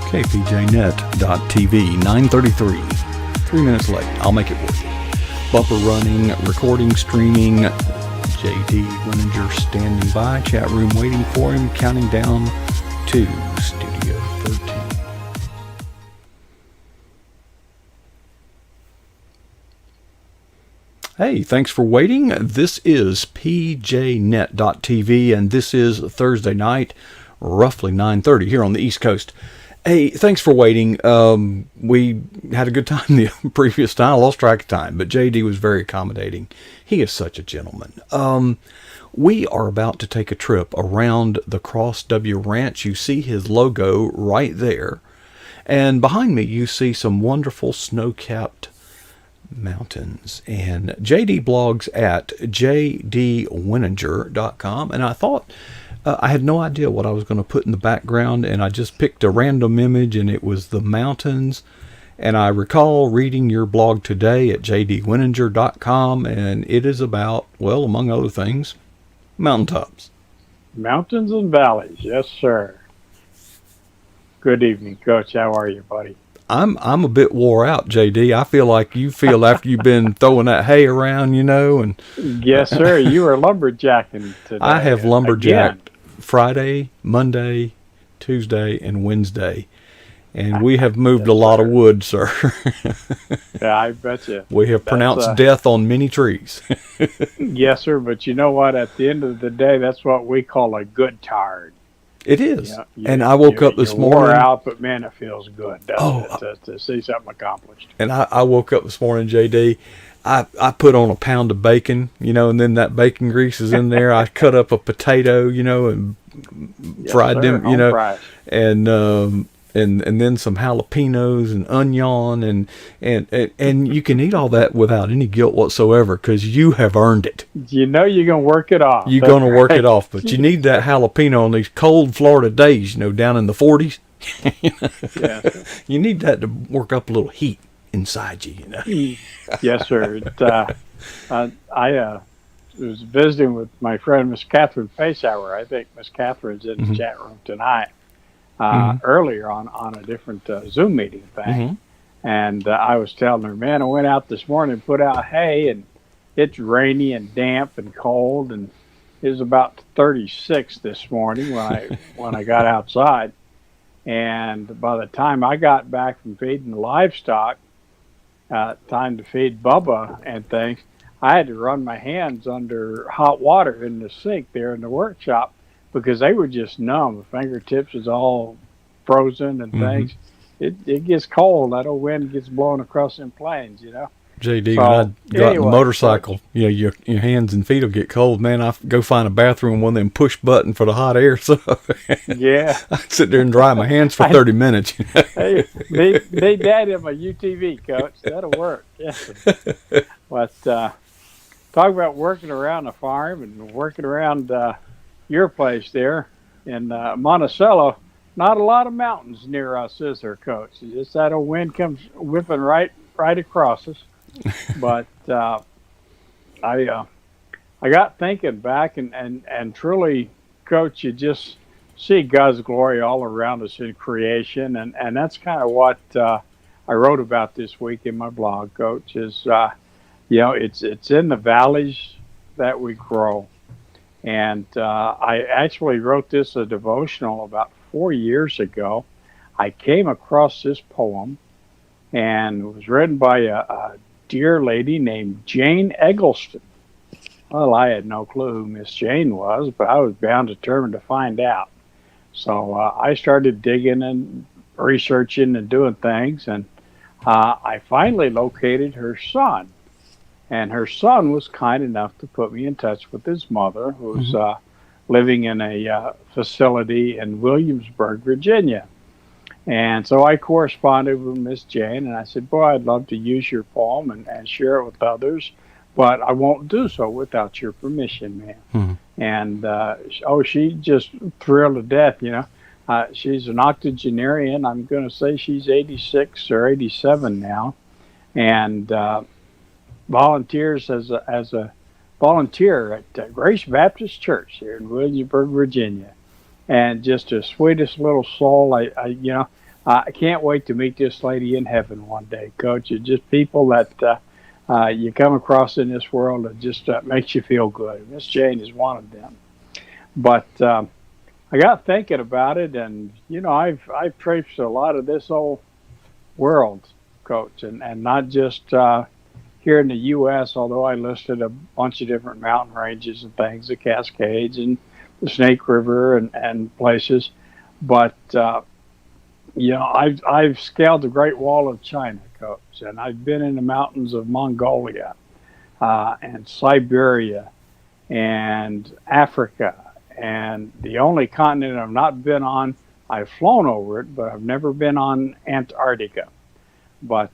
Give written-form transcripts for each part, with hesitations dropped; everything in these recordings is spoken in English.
kpjnet.tv, 9:33. 3 minutes late. I'll make it work. Bumper running, recording, streaming. J.D. Wininger standing by. Chat room waiting for him. Counting down to Studio 13. Hey, thanks for waiting. This is pjnet.tv, and this is Thursday night, roughly 9:30 here on the East Coast. Hey, thanks for waiting. We had a good time the previous time. I lost track of time, but JD was very accommodating. He is such a gentleman. We are about to take a trip around the Cross W Ranch. You see his logo right there. And behind me, you see some wonderful snow-capped mountains. And JD blogs at jdwininger.com. And I thought, I had no idea what I was going to put in the background, and I just picked a random image, and it was the mountains. And I recall reading your blog today at jdwininger.com, and it is about, well, among other things, mountaintops. Mountains and valleys, yes, sir. Good evening, Coach. How are you, buddy? I'm a bit wore out, JD. I feel like you feel after you've been throwing that hay around, you know. And yes, sir. You were lumberjacking today. I have lumberjacked Friday, Monday, Tuesday, and Wednesday. And we have moved a lot of wood, sir. Yeah, I bet you. We have pronounced death on many trees. Yes, sir. But you know what? At the end of the day, that's what we call a good tired. It is. And I woke up this morning. Wore out, but man, it feels good, doesn't it, to see something accomplished. And I woke up this morning, JD. I put on a pound of bacon, you know, and then that bacon grease is in there. I cut up a potato, you know, and fried them, you know, and then some jalapenos and onion and you can eat all that without any guilt whatsoever because you have earned it. You know you're going to work it off. You're going to work it off, but you need that jalapeno on these cold Florida days, you know, down in the 40s. Yeah. You need that to work up a little heat inside you, you know. Yes, sir. I was visiting with my friend Miss Catherine Pacehour. I think Miss Catherine's in the chat room tonight. Earlier on a different Zoom meeting thing. And I was telling her, man, I went out this morning and put out hay, and it's rainy and damp and cold, and it was about 36 this morning when I got outside. And by the time I got back from feeding the livestock, time to feed Bubba and things, I had to run my hands under hot water in the sink there in the workshop because they were just numb. The fingertips is all frozen and things. It gets cold. That old wind gets blowing across them plains, you know. JD, when I got in the motorcycle, you know, your hands and feet will get cold, man. I go find a bathroom, one of them push button for the hot air. So yeah, I'd sit there and dry my hands for 30 minutes. Hey, they dad him a UTV, Coach. That'll work. Yes. But talk about working around a farm and working around your place there in Monticello. Not a lot of mountains near us, is there, Coach? Just that old wind comes whipping right across us. But I got thinking back and truly, Coach, you just see God's glory all around us in creation, and that's kind of what I wrote about this week in my blog, Coach. Is you know, it's in the valleys that we grow, and I actually wrote this a devotional about 4 years ago. I came across this poem, and it was written by a dear lady named Jane Eggleston. Well, I had no clue who Miss Jane was, but I was bound determined to find out. So I started digging and researching and doing things, and I finally located her son. And her son was kind enough to put me in touch with his mother, who's living in a facility in Williamsburg, Virginia. And so I corresponded with Miss Jane, and I said, boy, I'd love to use your poem and share it with others, but I won't do so without your permission, ma'am. And, she just thrilled to death, you know. She's an octogenarian. I'm going to say she's 86 or 87 now, and volunteers as a volunteer at Grace Baptist Church here in Williamsburg, Virginia. And just the sweetest little soul. I can't wait to meet this lady in heaven one day, Coach. It's just people that you come across in this world that just makes you feel good. Miss Jane is one of them. But I got thinking about it, and I've traipsed a lot of this old world, Coach, and not just here in the U.S. Although I listed a bunch of different mountain ranges and things, the Cascades and the Snake River and places, but I've scaled the Great Wall of China, Coach, and I've been in the mountains of Mongolia and Siberia and Africa, and the only continent I've not been on, I've flown over it, but I've never been on Antarctica. But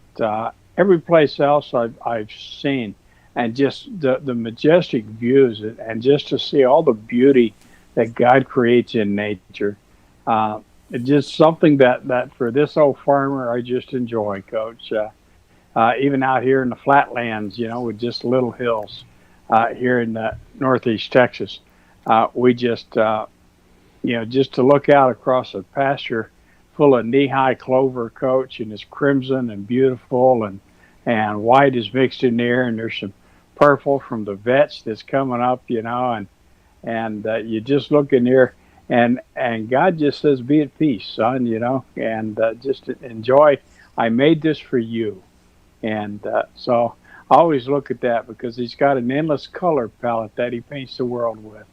every place else I've seen, and just the majestic views, and just to see all the beauty that God creates in nature. It's just something that for this old farmer, I just enjoy, Coach. Even out here in the flatlands, with just little hills here in northeast Texas, we just, just to look out across a pasture full of knee-high clover, Coach, and it's crimson and beautiful, and white is mixed in there, and there's some purple from the vetch that's coming up, and you just look in there, and God just says, "Be at peace, son," and just enjoy. I made this for you, and so I always look at that because He's got an endless color palette that He paints the world with.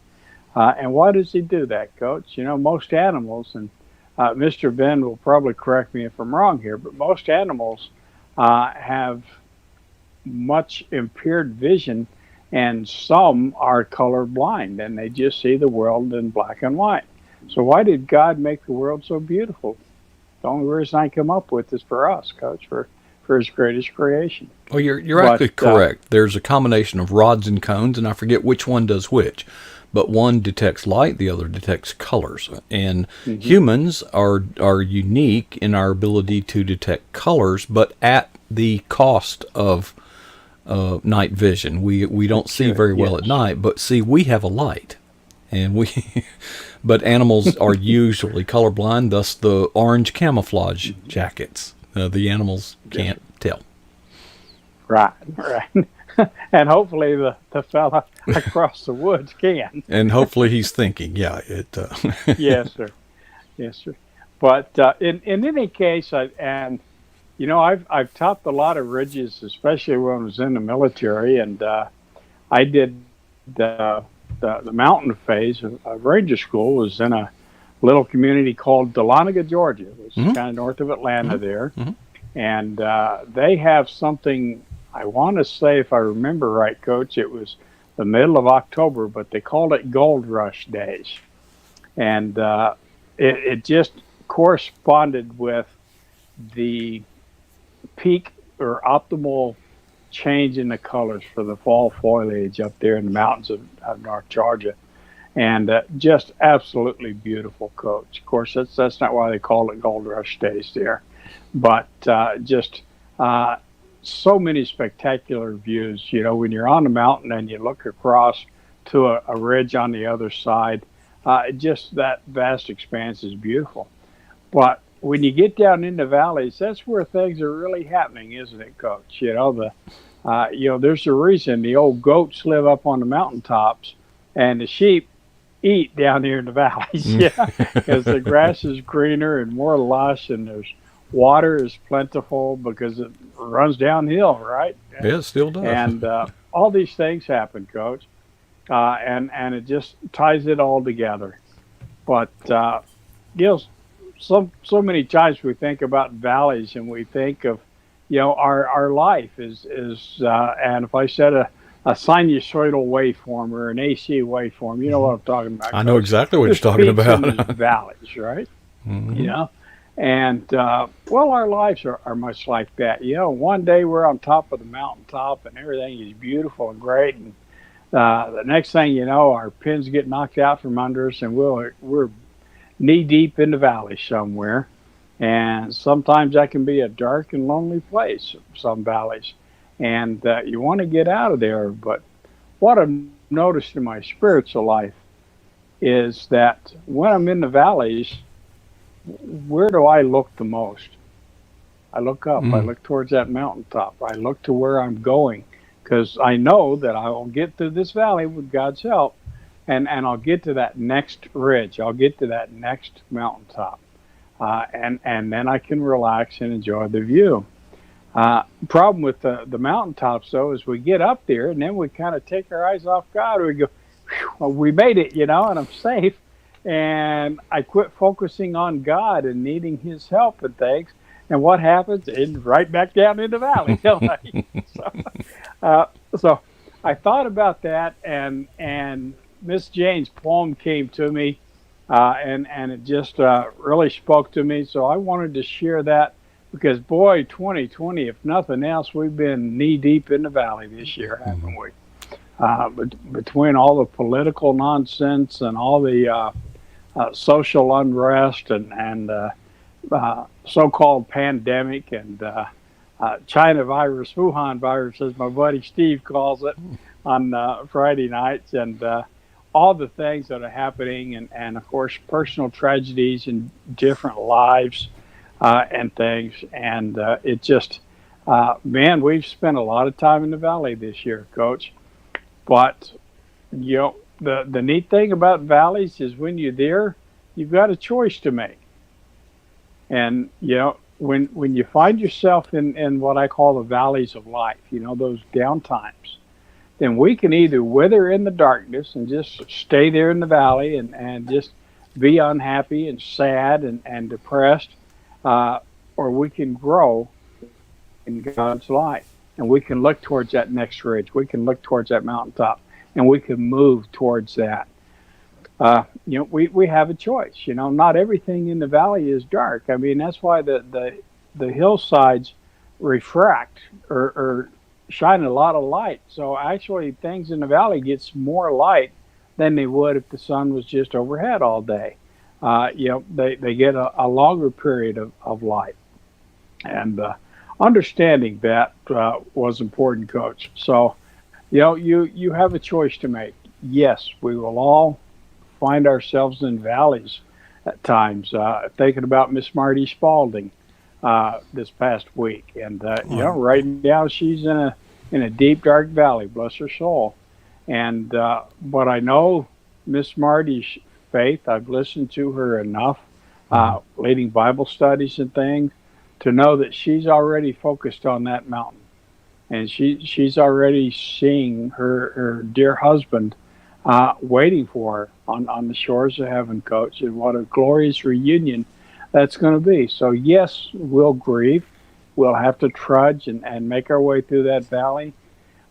And why does He do that, Coach? Most animals, and Mr. Ben will probably correct me if I'm wrong here, but most animals have much impaired vision, and some are color blind, and they just see the world in black and white. So why did God make the world so beautiful? The only reason I come up with is for us, Coach, for His greatest creation. Well, you're actually correct. There's a combination of rods and cones, and I forget which one does which. But one detects light, the other detects colors. And humans are unique in our ability to detect colors, but at the cost of night vision. We don't see very well at night, but see, we have a light, and but animals are usually colorblind. Thus, the orange camouflage jackets. The animals can't tell. Right. And hopefully the fella across the woods can. And hopefully he's thinking, yeah. Yes, sir. Yes, sir. But in any case, I've topped a lot of ridges, especially when I was in the military, and I did the mountain phase of Ranger School. Was in a little community called Dahlonega, Georgia. It was kind of north of Atlanta there, and they have something. I want to say, if I remember right, Coach, it was the middle of October, but they called it Gold Rush Days. And it just corresponded with the peak or optimal change in the colors for the fall foliage up there in the mountains of North Georgia. And just absolutely beautiful, Coach. Of course, that's not why they call it Gold Rush Days there. But just so many spectacular views, when you're on the mountain and you look across to a ridge on the other side, just that vast expanse is beautiful. But when you get down in the valleys, that's where things are really happening, isn't it, Coach? There's a reason the old goats live up on the mountaintops and the sheep eat down here in the valleys, because the grass is greener and more lush, and there's water is plentiful because it runs downhill, right? Yeah, it still does. And all these things happen, Coach, and it just ties it all together. But so many times we think about valleys, and we think of our life is and if I said a sinusoidal waveform or an AC waveform, you know what I'm talking about, Coach. I know exactly what you're talking about. Valleys, right? And, our lives are much like that. One day we're on top of the mountaintop and everything is beautiful and great. And the next thing you know, our pins get knocked out from under us, and we're knee deep in the valley somewhere. And sometimes that can be a dark and lonely place, some valleys. And you want to get out of there. But what I've noticed in my spiritual life is that when I'm in the valleys, where do I look the most? I look up. I Mm. look towards that mountaintop. I look to where I'm going because I know that I will get through this valley with God's help, and I'll get to that next ridge. I'll get to that next mountaintop, and then I can relax and enjoy the view. Problem with the mountaintops though is we get up there and then we kind of take our eyes off God. We go, well, we made it, and I'm safe. And I quit focusing on God and needing His help and things. And what happens? And right back down in the valley. so, uh, so I thought about that, and Miss Jane's poem came to me, and it just really spoke to me. So I wanted to share that because, boy, 2020, if nothing else, we've been knee deep in the valley this year, haven't we? Between all the political nonsense and all the social unrest and so-called pandemic and China virus, Wuhan virus, as my buddy Steve calls it, on Friday nights, and all the things that are happening, and of course, personal tragedies in different lives and things. And it just, man, we've spent a lot of time in the valley this year, Coach. But the neat thing about valleys is when you're there, you've got a choice to make. And when you find yourself in what I call the valleys of life, those down times, then we can either wither in the darkness and just stay there in the valley and just be unhappy and sad and depressed, or we can grow in God's light. And we can look towards that next ridge. We can look towards that mountaintop, and we can move towards that. We have a choice. Not everything in the valley is dark. I mean, that's why the hillsides refract or shine a lot of light. So actually, things in the valley gets more light than they would if the sun was just overhead all day. They get a longer period of light, and understanding that was important, Coach. So, you have a choice to make. Yes, we will all find ourselves in valleys at times. Thinking about Miss Marty Spalding this past week, and right now she's in a deep dark valley. Bless her soul. And but I know Miss Marty's faith. I've listened to her enough, leading Bible studies and things, to know that she's already focused on that mountain, and she's already seeing her dear husband waiting for her on the shores of heaven, Coach, and what a glorious reunion that's going to be. So yes, we'll grieve, we'll have to trudge and make our way through that valley,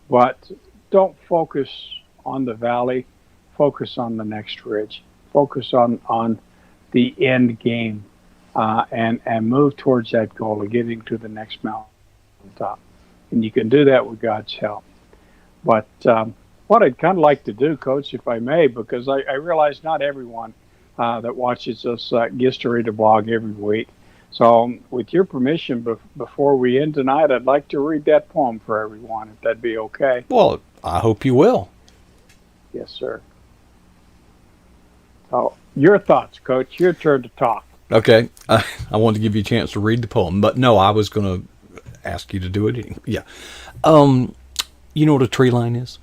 but don't focus on the valley, focus on the next ridge, focus on the end game, and move towards that goal of getting to the next mountaintop. And you can do that with God's help. But what I'd kind of like to do, Coach, if I may, because I realize not everyone that watches us gets to read a blog every week. So with your permission, before we end tonight, I'd like to read that poem for everyone, if that'd be okay. Well, I hope you will. Yes, sir. So your thoughts, Coach. Your turn to talk. Okay. I wanted to give you a chance to read the poem, but no, I was going to ask you to do it anyway. Yeah. You know what a tree line is?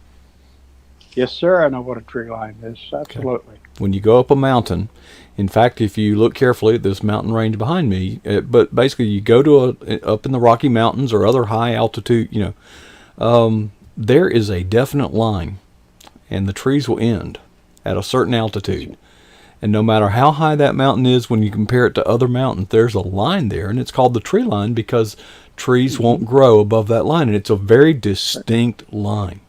Yes, sir. I know what a tree line is. Absolutely. Okay. When you go up a mountain, in fact, if you look carefully at this mountain range behind me, but basically you go to up in the Rocky Mountains or other high altitude, there is a definite line, and the trees will end at a certain altitude. And no matter how high that mountain is, when you compare it to other mountains, there's a line there, and it's called the tree line because trees won't grow above that line, and it's a very distinct line.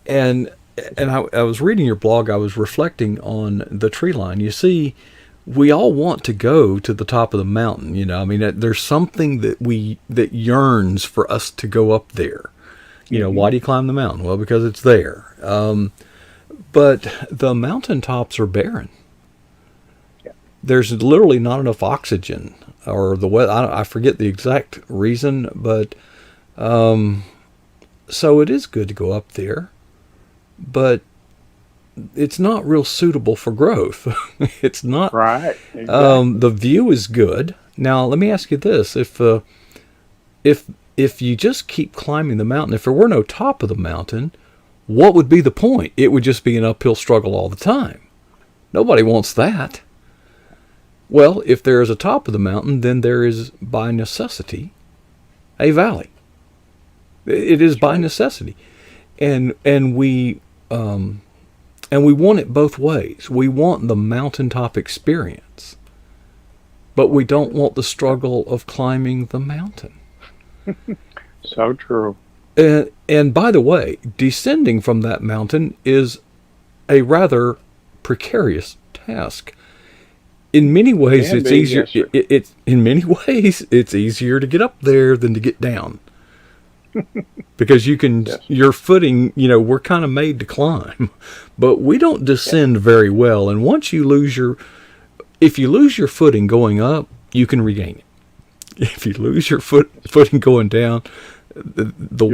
And I was reading your blog, I was reflecting on the tree line. You see, we all want to go to the top of the mountain, I mean, there's something that yearns for us to go up there. Why do you climb the mountain? Well, because it's there. But the mountaintops are barren. Yeah. There's literally not enough oxygen, or the weather. I forget the exact reason, but so it is good to go up there. But it's not real suitable for growth. It's not. Right. Exactly. The view is good. Now, let me ask you this: if you just keep climbing the mountain, if there were no top of the mountain, what would be the point? It would just be an uphill struggle all the time. Nobody wants that. Well, if there is a top of the mountain, then there is by necessity a valley. It is by necessity, and we want it both ways. We want the mountaintop experience, but we don't want the struggle of climbing the mountain. So true. And by the way, descending from that mountain is a rather precarious task. In many ways, it's easier. Yes, in many ways, it's easier to get up there than to get down, because you can your footing. We're kind of made to climb, but we don't descend very well. And once you if you lose your footing going up, you can regain it. If you lose your footing going down, the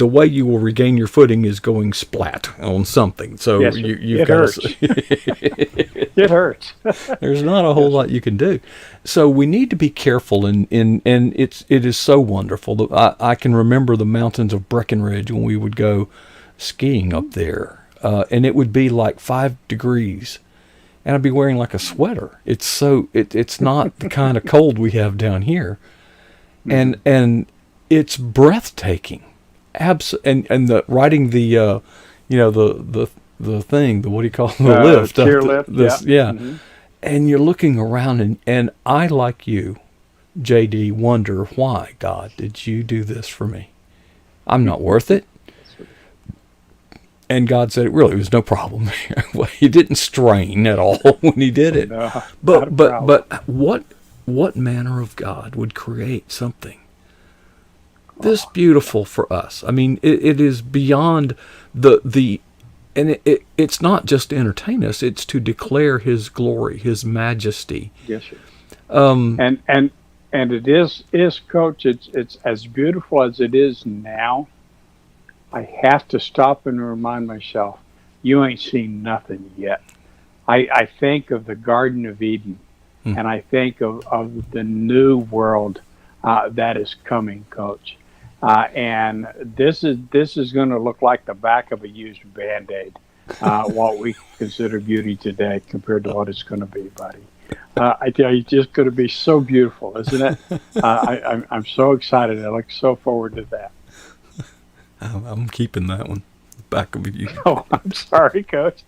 way you will regain your footing is going splat on something. So yes, it hurts. It hurts. There's not a whole lot you can do. So we need to be careful, and it is so wonderful. I can remember the mountains of Breckenridge when we would go skiing up there, and it would be like 5 degrees. And I'd be wearing like a sweater. It's not the kind of cold we have down here. And it's breathtaking. And riding the thing, what do you call it? The lift. Chair lift. Yeah. Mm-hmm. And you're looking around, and I, like you, JD, wonder, why, God, did you do this for me? I'm not worth it. And God said, it really was no problem. Well, he didn't strain at all when he did it. No, but what manner of God would create something this beautiful for us? I mean, it is beyond and it's not just to entertain us; it's to declare His glory, His majesty. Yes, sir. And it is, Coach. It's as beautiful as it is now. I have to stop and remind myself, you ain't seen nothing yet. I think of the Garden of Eden, and I think of the new world that is coming, Coach. And this is going to look like the back of a used Band-Aid, what we consider beauty today compared to what it's going to be, buddy. I tell you, it's just going to be so beautiful, isn't it? I'm so excited. I look so forward to that. I'm keeping that one back of you. Oh, I'm sorry, Coach.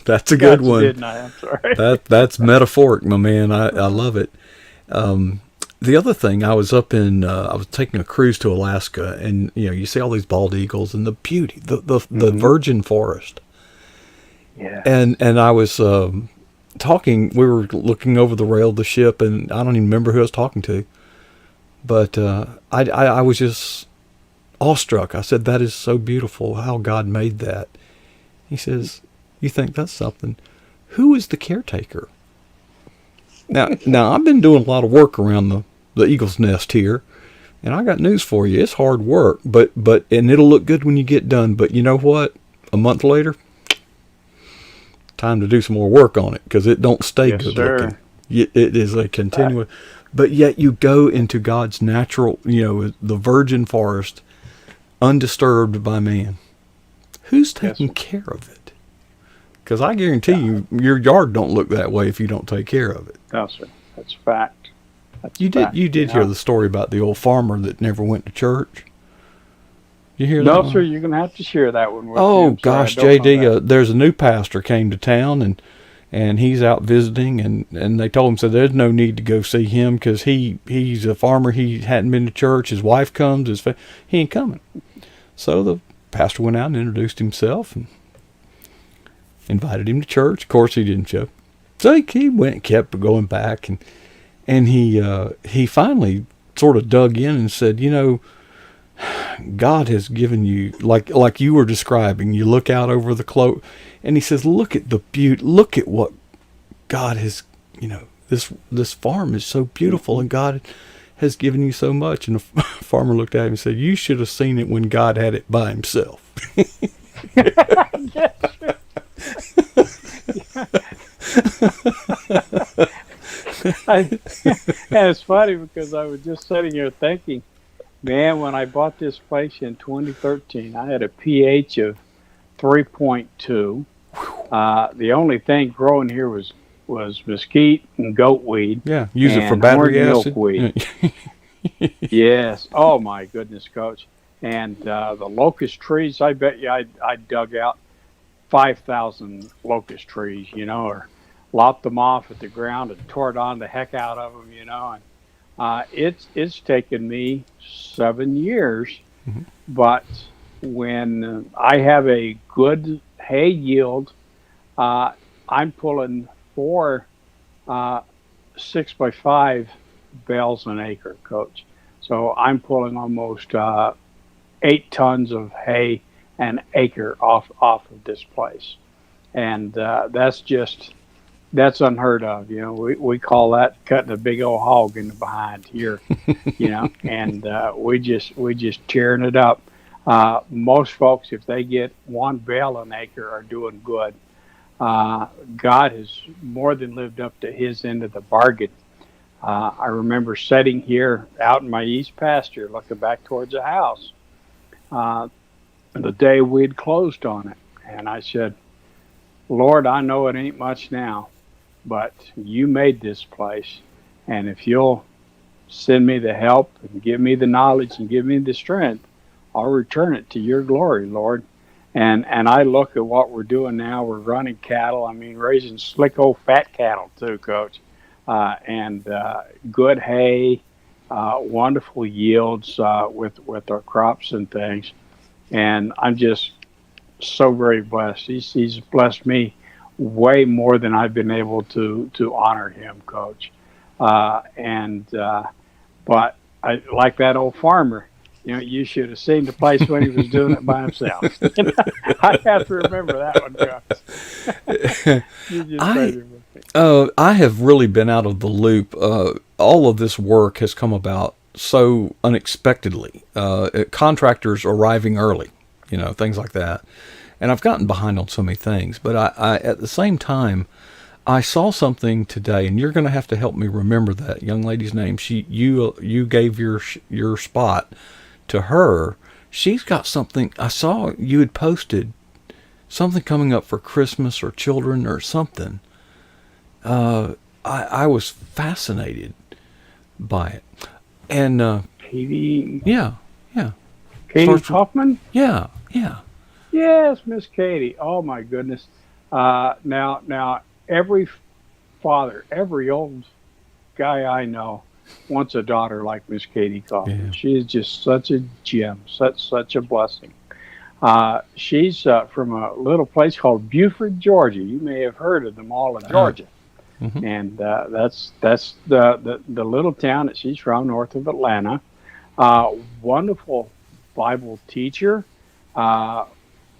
That's a good one. Didn't I? I'm sorry. That's metaphoric, my man. I love it. The other thing, I was taking a cruise to Alaska, and you see all these bald eagles and the beauty, the virgin forest. Yeah. And I was talking. We were looking over the rail of the ship, and I don't even remember who I was talking to, but I was just awestruck. I said, that is so beautiful how God made that. He says, you think that's something? Who is the caretaker? Now I've been doing a lot of work around the eagle's nest here, and I got news for you. It's hard work, but and it'll look good when you get done. But you know what? A month later, time to do some more work on it, because it don't stay good looking. It is a continuous. But yet you go into God's natural, the virgin forest, undisturbed by man. Who's taking care of it? Because I guarantee you, your yard don't look that way if you don't take care of it. No, sir. That's fact. You did hear the story about the old farmer that never went to church? You hear that? No, sir. You're going to have to share that one with me. Oh, gosh, JD, there's a new pastor came to town, and he's out visiting, and they told him, so there's no need to go see him, because he's a farmer. He hadn't been to church. His wife comes. He ain't coming. So the pastor went out and introduced himself and invited him to church. Of course, he didn't show. So he went and kept going back, and he finally sort of dug in and said, God has given you, like you were describing, you look out over the cloak, and he says, look at the beauty, look at what God has, this farm is so beautiful, and God has given you so much. And the farmer looked at him and said, you should have seen it when God had it by himself. I, and it's funny because I was just sitting here thinking, man, when I bought this place in 2013, I had a pH of 3.2. The only thing growing here was mesquite and goatweed Yeah, use it for and horned battery acid. milkweed. Yes. Oh my goodness, Coach. And the locust trees, I bet you I dug out 5,000 locust trees, or lopped them off at the ground and tore on the heck out of them, And it's taken me 7 years, Mm-hmm. but when I have a good hay yield, uh, I'm pulling four uh, 6 by 5 bales an acre, Coach. So I'm pulling almost 8 tons of hay an acre off of this place, and that's unheard of. We call that cutting a big old hog in the behind here. And we just tearing it up. Most folks, if they get one bale an acre, are doing good. God has more than lived up to His end of the bargain. I remember sitting here out in my east pasture, looking back towards the house, uh, the day we'd closed on it, and I said, "Lord, I know it ain't much now, but You made this place, and if You'll send me the help and give me the knowledge and give me the strength, I'll return it to Your glory, Lord." And I look at what we're doing now. We're running cattle. I mean, raising slick old fat cattle too, Coach, and good hay, wonderful yields with our crops and things. And I'm just so very blessed. He's blessed me way more than I've been able to honor him, Coach. And but I like that old farmer. You should have seen the place when he was doing it by himself. I have to remember that one, Coach. You just I crazy with me. I have really been out of the loop. All of this work has come about so unexpectedly. Contractors arriving early, things like that. And I've gotten behind on so many things. But I at the same time, I saw something today, and you're going to have to help me remember that young lady's name. You gave your spot to her. She's got something. I saw you had posted something coming up for Christmas or children or something. I was fascinated by it, and Katie, yeah, yeah, Katie starts with, Hoffman? yeah, yeah. Yes, Miss Katie. Oh my goodness. Now, every father, every old guy I know wants a daughter like Miss Katie Kaufman. Yeah. She is just such a gem, such a blessing. She's from a little place called Buford, Georgia. You may have heard of the Mall of Georgia, Mm-hmm. and that's the little town that she's from, north of Atlanta. Wonderful Bible teacher. Uh,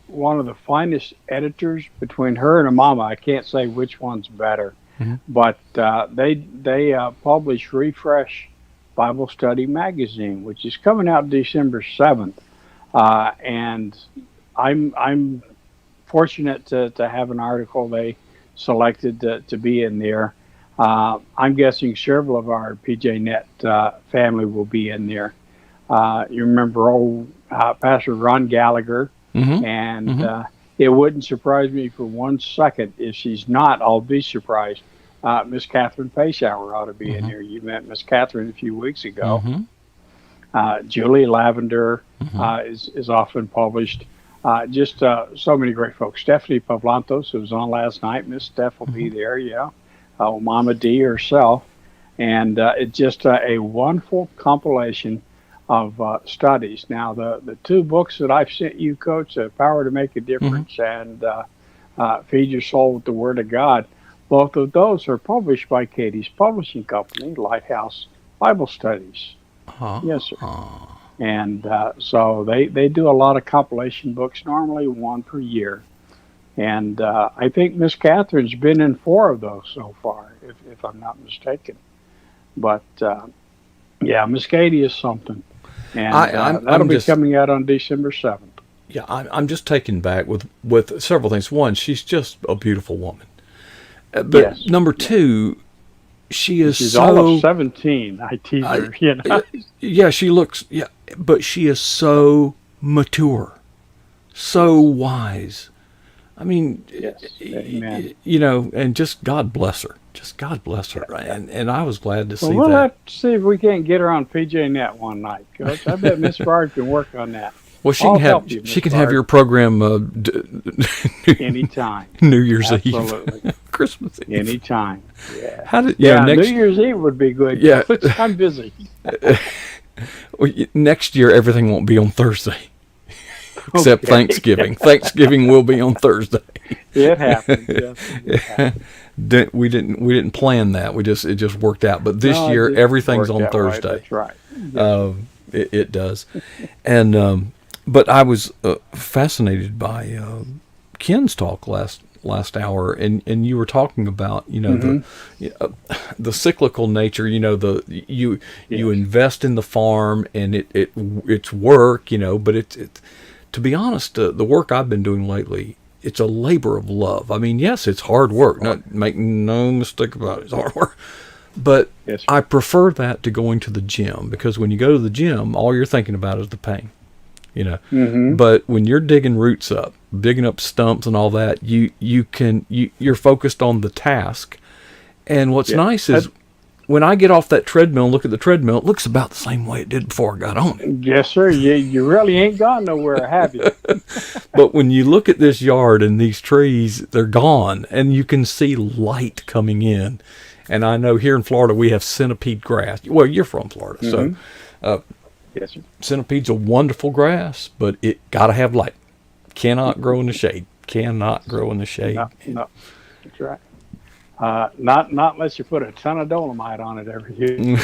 One of the finest editors. Between her and her mama, I can't say which one's better, Mm-hmm. but they publish Refresh Bible Study magazine, which is coming out December 7th, and I'm fortunate to have an article they selected to be in there. I'm guessing several of our PJ Net family will be in there. You remember old Pastor Ron Gallagher, Mm-hmm. and Mm-hmm. it wouldn't surprise me for 1 second if she's not. I'll be surprised. Miss Catherine Payshower ought to be in Mm-hmm. here. You met Miss Catherine a few weeks ago. Mm-hmm. Julie Lavender Mm-hmm. is often published. Just so many great folks. Stephanie Pavlantos, who was on last night. Miss Steph will be Mm-hmm. there, yeah. Mama D herself. And it's just a wonderful compilation of studies. Now, the two books that I've sent you, Coach, Power to Make a Mm-hmm. Difference and Feed Your Soul with the Word of God, both of those are published by Katie's publishing company, Lighthouse Bible Studies. Yes, sir. And so they do a lot of compilation books, normally one per year. And I think Miss Catherine's been in 4 of those so far, if I'm not mistaken. But yeah, Miss Katie is something. And that'll I'm be just coming out on December 7th. yeah, I'm just taken back with several things. One, she's just a beautiful woman. But Yes. number two, she is She's all so. of 17. I tease I, her, you know. yeah, she looks. Yeah, but she is so mature, so wise. I mean, Yes. Amen. and just God bless her. Just God bless her. Yeah. And I was glad to Well, see we'll that. have to see if we can't get her on PJ Net one night, Coach. I bet Miss Bard can work on that. Well, she I'll can have help you, she Miss can have Bard, your program anytime. New Year's Absolutely. Eve, Christmas Eve. Anytime. Yeah. How did Yeah, next? New Year's Eve would be good. Yeah. Coach. I'm busy. Next year, everything won't be on Thursday, except Okay. Thanksgiving. Thanksgiving will be on Thursday. It happens. Yes, it happens. We didn't plan that. It just worked out. But this No, it year, just everything's worked on out Thursday. Right. That's right. Yeah. It does, and but I was fascinated by Ken's talk last hour, and you were talking about the cyclical nature. You invest in the farm, and it's work. But it's to be honest, the work I've been doing lately, it's a labor of love. I mean, yes, it's hard work. Make no mistake about it, it's hard work. But Yes, I prefer that to going to the gym, because when you go to the gym, all you're thinking about is the pain. But when you're digging roots up, digging up stumps and all that, you're focused on the task. And what's nice is when I get off that treadmill and look at the treadmill, it looks about the same way it did before I got on it. yes, sir. You really ain't gone nowhere, have you? But when you look at this yard and these trees, they're gone, and you can see light coming in. And I know here in Florida we have centipede grass. Well, you're from Florida, so Yes, sir. centipede's a wonderful grass, but it got to have light. Cannot grow in the shade. Cannot grow in the shade. No, that's right. Not unless you put a ton of dolomite on it every year.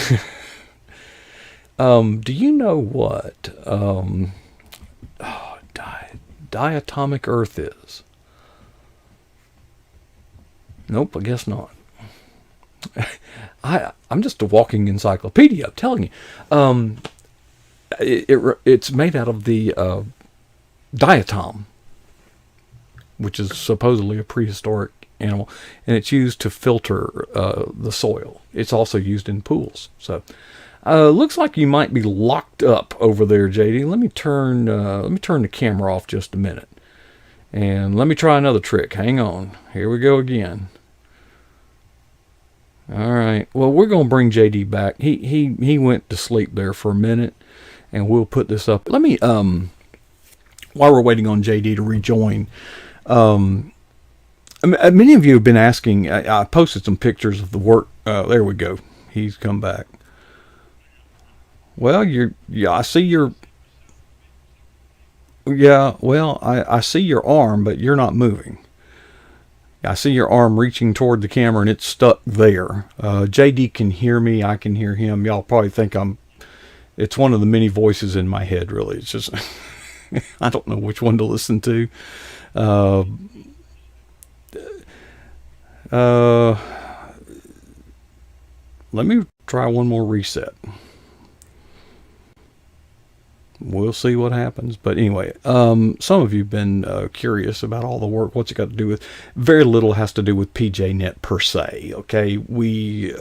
Do you know what diatomic earth is? Nope, I guess not. I'm just a walking encyclopedia, I'm telling you. It's made out of the diatom, which is supposedly a prehistoric animal, and it's used to filter the soil. It's also used in pools. So looks like you might be locked up over there, JD. Let me turn the camera off just a minute, and let me try another trick. Hang on. Here we go again. All right. Well, we're going to bring JD back. He went to sleep there for a minute, and we'll put this up. Let me while we're waiting on JD to rejoin, many of you have been asking. I posted some pictures of the work. There we go. He's come back. Well, I see your. Yeah, well, I see your arm, but you're not moving. I see your arm reaching toward the camera, and it's stuck there. JD can hear me. I can hear him. Y'all probably think it's one of the many voices in my head, really. It's just, I don't know which one to listen to. Let me try one more reset. We'll see what happens. But anyway, some of you have been curious about all the work. What's it got to do with? Very little has to do with PJNet per se. Okay, we've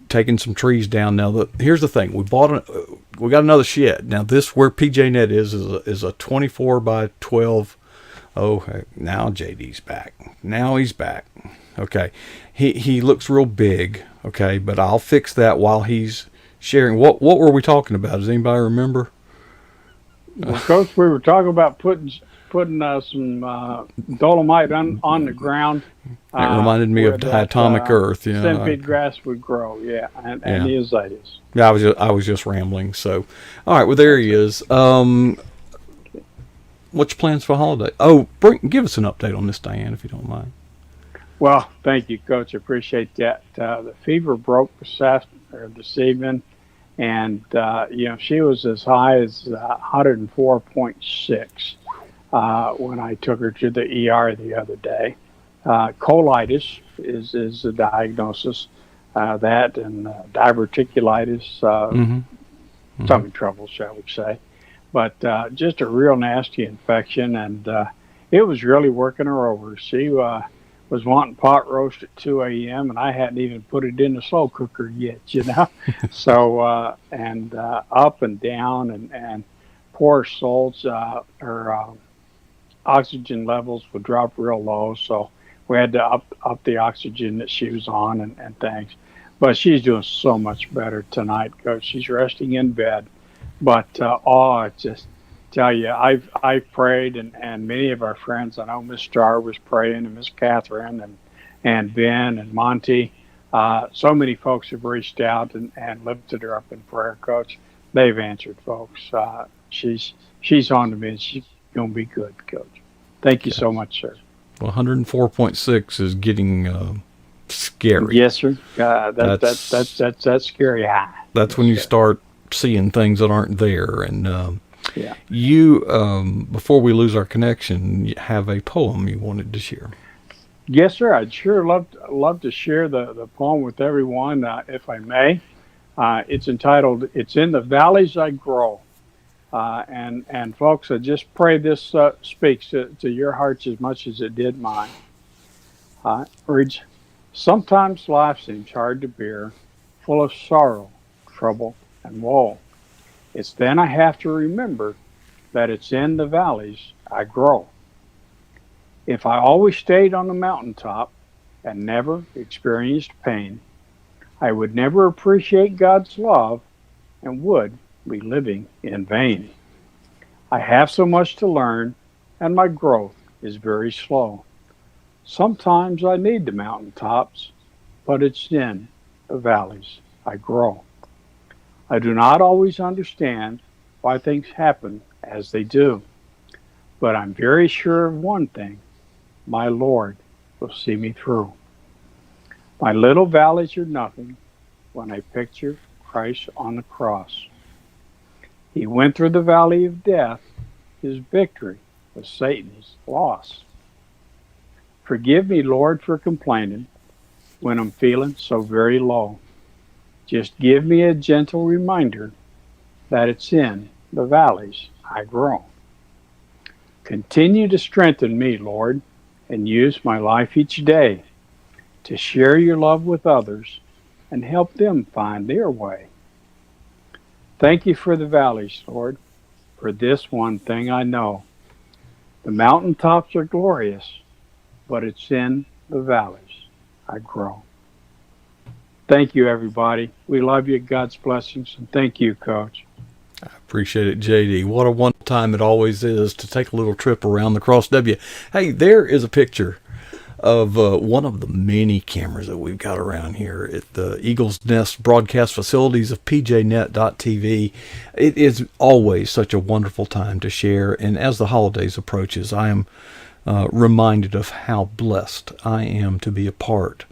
taken some trees down. Now, here's the thing: we got another shed. Now, this where PJNet is a 24 by 12. Oh, now JD's back. Now he's back. Okay, he looks real big. Okay, but I'll fix that while he's sharing. What were we talking about? Does anybody remember? Well, Coach, we were talking about putting some dolomite on the ground. It reminded me of diatomic earth. Yeah, centipede grass would grow. Yeah, and the azaleas. Yeah, I was just rambling. So, all right. Well, there he is. What's your plans for holiday? Oh, give us an update on this, Diane, if you don't mind. Well, thank you, Coach. I appreciate that. The fever broke this evening, and she was as high as 104.6 when I took her to the ER the other day. Colitis is the diagnosis. That and diverticulitis, tummy trouble, shall we say. but just a real nasty infection, and it was really working her over. She was wanting pot roast at 2 a.m., and I hadn't even put it in the slow cooker yet, you know. So and up and down, and poor souls, her oxygen levels would drop real low, so we had to up the oxygen that she was on, and things. But she's doing so much better tonight, Coach. She's resting in bed. But I just tell you, I've prayed, and many of our friends. I know Miss Star was praying, and Miss Catherine, and Ben and Monty. So many folks have reached out and lifted her up in prayer, Coach. They've answered, folks. She's on to me, and she's gonna be good, Coach. Thank you so much, sir. Well, 104.6 is getting scary. Yes, sir. That's scary high. That's when you start seeing things that aren't there. And Yeah. you, before we lose our connection, you have a poem you wanted to share. Yes, sir. I'd sure love to share the poem with everyone, if I may. It's entitled "It's in the Valleys I Grow," and folks, I just pray this speaks to your hearts as much as it did mine. Reads, sometimes life seems hard to bear, full of sorrow, trouble, and woe. It's then I have to remember that it's in the valleys I grow. If I always stayed on the mountaintop and never experienced pain, I would never appreciate God's love and would be living in vain. I have so much to learn, and my growth is very slow. Sometimes I need the mountaintops, but it's in the valleys I grow. I do not always understand why things happen as they do, but I'm very sure of one thing: my Lord will see me through. My little valleys are nothing when I picture Christ on the cross. He went through the valley of death. His victory was Satan's loss. Forgive me, Lord, for complaining when I'm feeling so very low. Just give me a gentle reminder that it's in the valleys I grow. Continue to strengthen me, Lord, and use my life each day to share your love with others and help them find their way. Thank you for the valleys, Lord. For this one thing I know: the mountaintops are glorious, but it's in the valleys I grow. Thank you, everybody. We love you. God's blessings. And thank you, Coach. I appreciate it, JD. What a one time it always is to take a little trip around the Cross W. Hey, there is a picture of one of the many cameras that we've got around here at the Eagle's Nest broadcast facilities of pjnet.tv. It is always such a wonderful time to share. And as the holidays approaches, I am reminded of how blessed I am to be a part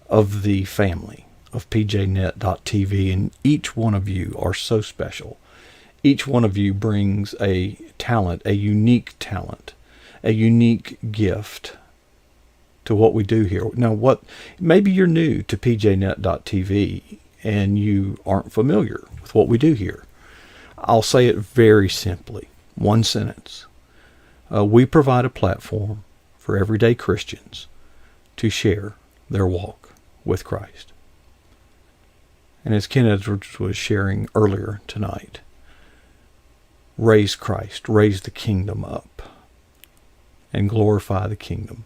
of the family of pjnet.tv, and each one of you are so special. Each one of you brings a talent, a unique gift to what we do here. Now, maybe you're new to pjnet.tv and you aren't familiar with what we do here. I'll say it very simply, one sentence. We provide a platform for everyday Christians to share their walk with Christ. And as Ken Edwards was sharing earlier tonight, raise Christ, raise the kingdom up, and glorify the kingdom.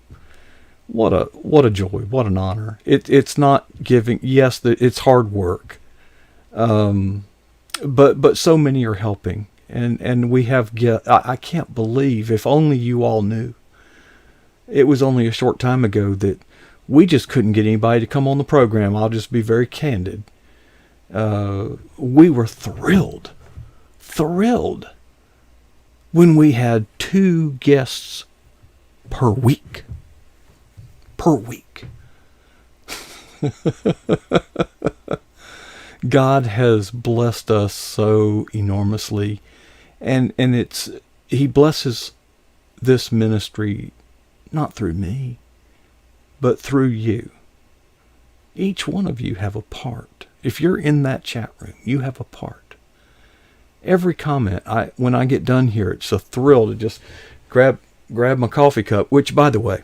What a joy, what an honor. It's not giving, yes, it's hard work, but so many are helping, and we have I can't believe, if only you all knew. It was only a short time ago that we just couldn't get anybody to come on the program. I'll just be very candid. We were thrilled when we had 2 guests per week. God has blessed us so enormously, and He blesses this ministry not through me, but through you. Each one of you have a part. If you're in that chat room, you have a part. Every comment. When I get done here, it's a thrill to just grab my coffee cup, which, by the way,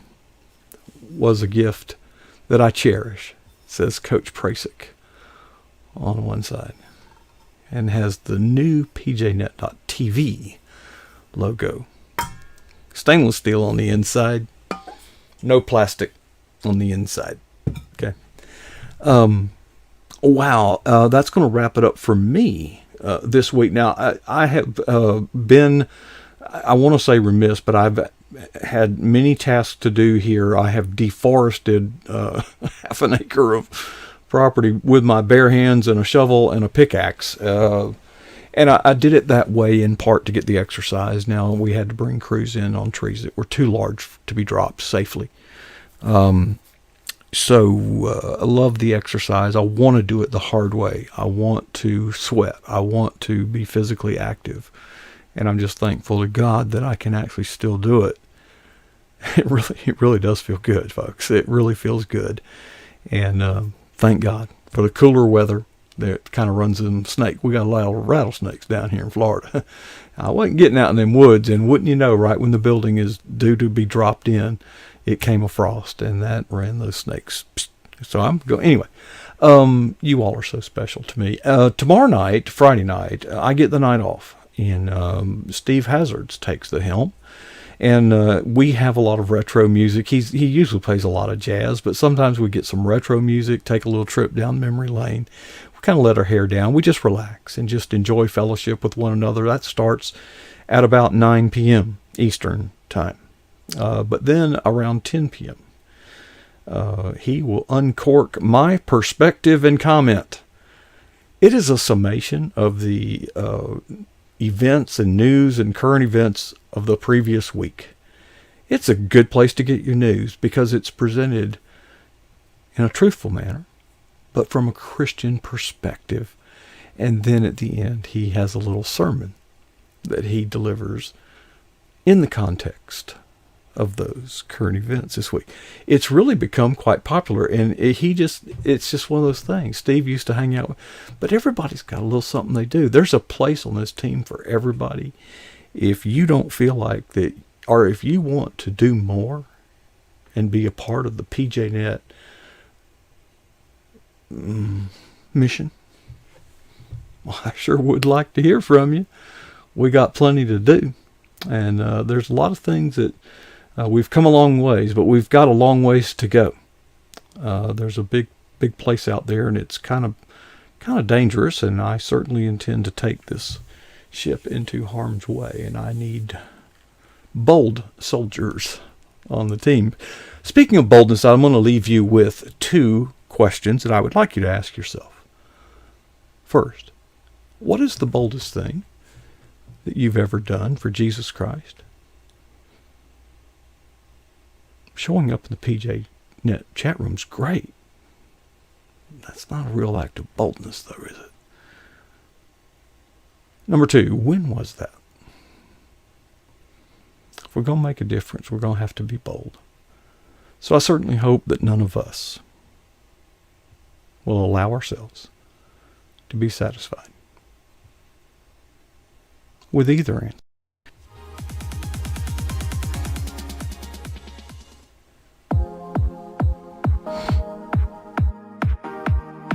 was a gift that I cherish. It says Coach Prasick on one side and has the new PJNet.TV logo. Stainless steel on the inside, no plastic on the inside. Okay. Wow, that's going to wrap it up for me this week. Now, I have been, I want to say remiss, but I've had many tasks to do here. I have deforested half an acre of property with my bare hands and a shovel and a pickaxe. And I did it that way in part to get the exercise. Now, we had to bring crews in on trees that were too large to be dropped safely. So I love the exercise. I want to do it the hard way. I want to sweat. I want to be physically active. And I'm just thankful to God that I can actually still do it. It really does feel good, folks. It really feels good. And thank God for the cooler weather that kind of runs in snake. We got a lot of rattlesnakes down here in Florida. I wasn't getting out in them woods, and wouldn't you know, right when the building is due to be dropped in, it came a frost, and that ran those snakes. So I'm going anyway. You all are so special to me. Tomorrow night, Friday night, I get the night off, and Steve Hazards takes the helm. And we have a lot of retro music. He usually plays a lot of jazz, but sometimes we get some retro music, take a little trip down memory lane. We kind of let our hair down. We just relax and just enjoy fellowship with one another. That starts at about 9 p.m. Eastern time. But then around 10 p.m., he will uncork my perspective and comment. It is a summation of the events and news and current events of the previous week. It's a good place to get your news because it's presented in a truthful manner, but from a Christian perspective. And then at the end, he has a little sermon that he delivers in the context of those current events this week. It's really become quite popular, and it's just one of those things. Steve used to hang out with, but everybody's got a little something they do. There's a place on this team for everybody. If you don't feel like that, or if you want to do more and be a part of the PJNet mission, well, I sure would like to hear from you. We got plenty to do, and there's a lot of things that we've come a long ways, but we've got a long ways to go. There's a big place out there, and it's kind of dangerous, and I certainly intend to take this ship into harm's way, and I need bold soldiers on the team. Speaking of boldness, I'm going to leave you with 2 questions that I would like you to ask yourself. First, what is the boldest thing that you've ever done for Jesus Christ? Showing up in the PJNet chat room's great. That's not a real act of boldness, though, is it? Number 2, when was that? If we're going to make a difference, we're going to have to be bold. So I certainly hope that none of us will allow ourselves to be satisfied with either answer.